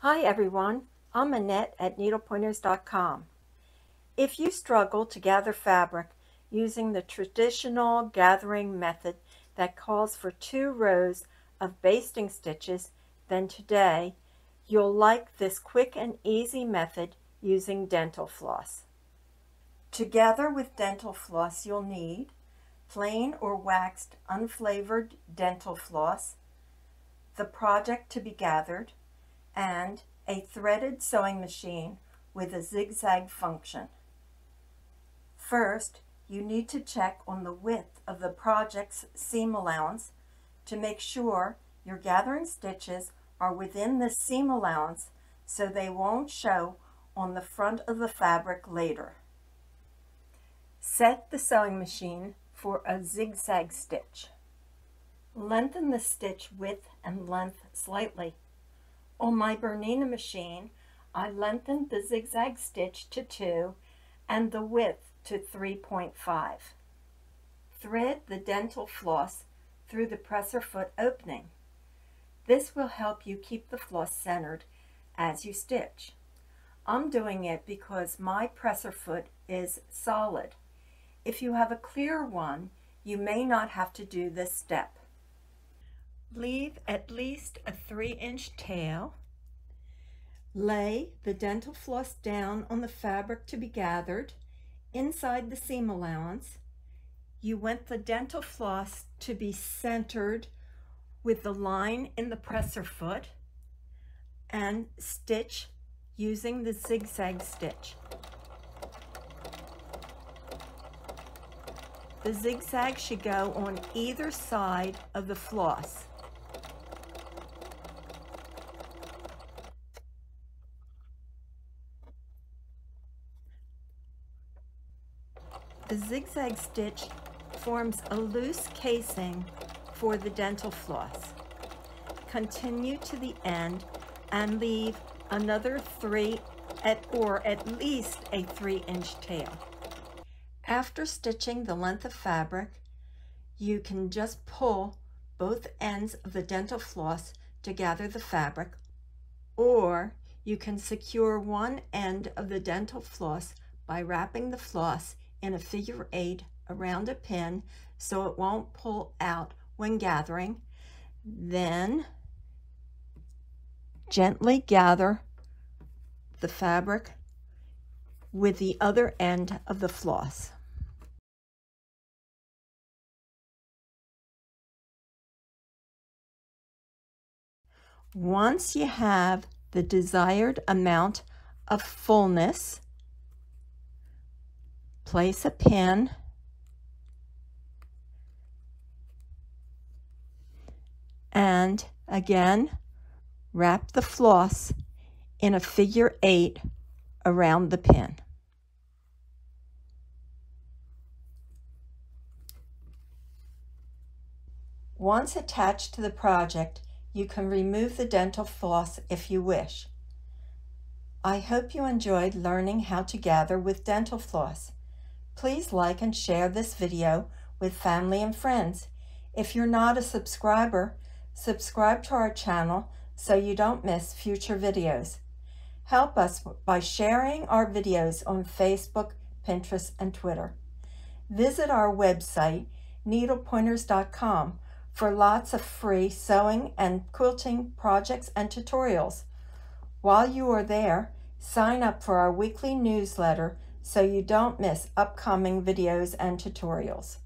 Hi everyone, I'm Annette at needlepointers.com. If you struggle to gather fabric using the traditional gathering method that calls for 2 rows of basting stitches, then today you'll like this quick and easy method using dental floss. To gather with dental floss, you'll need plain or waxed unflavored dental floss, the project to be gathered, and a threaded sewing machine with a zigzag function. First, you need to check on the width of the project's seam allowance to make sure your gathering stitches are within the seam allowance so they won't show on the front of the fabric later. Set the sewing machine for a zigzag stitch. Lengthen the stitch width and length slightly. On my Bernina machine, I lengthened the zigzag stitch to 2 and the width to 3.5. Thread the dental floss through the presser foot opening. This will help you keep the floss centered as you stitch. I'm doing it because my presser foot is solid. If you have a clear one, you may not have to do this step. Leave at least a 3-inch tail. Lay the dental floss down on the fabric to be gathered inside the seam allowance. You want the dental floss to be centered with the line in the presser foot and stitch using the zigzag stitch. The zigzag should go on either side of the floss. The zigzag stitch forms a loose casing for the dental floss. Continue to the end and leave another 3 or at least a 3-inch tail. After stitching the length of fabric, you can just pull both ends of the dental floss to gather the fabric, or you can secure one end of the dental floss by wrapping the floss in a figure 8 around a pin so it won't pull out when gathering. Then gently gather the fabric with the other end of the floss. Once you have the desired amount of fullness, place a pin and again wrap the floss in a figure 8 around the pin. Once attached to the project, you can remove the dental floss if you wish. I hope you enjoyed learning how to gather with dental floss. Please like and share this video with family and friends. If you're not a subscriber, subscribe to our channel so you don't miss future videos. Help us by sharing our videos on Facebook, Pinterest, and Twitter. Visit our website, needlepointers.com, for lots of free sewing and quilting projects and tutorials. While you are there, sign up for our weekly newsletter so you don't miss upcoming videos and tutorials.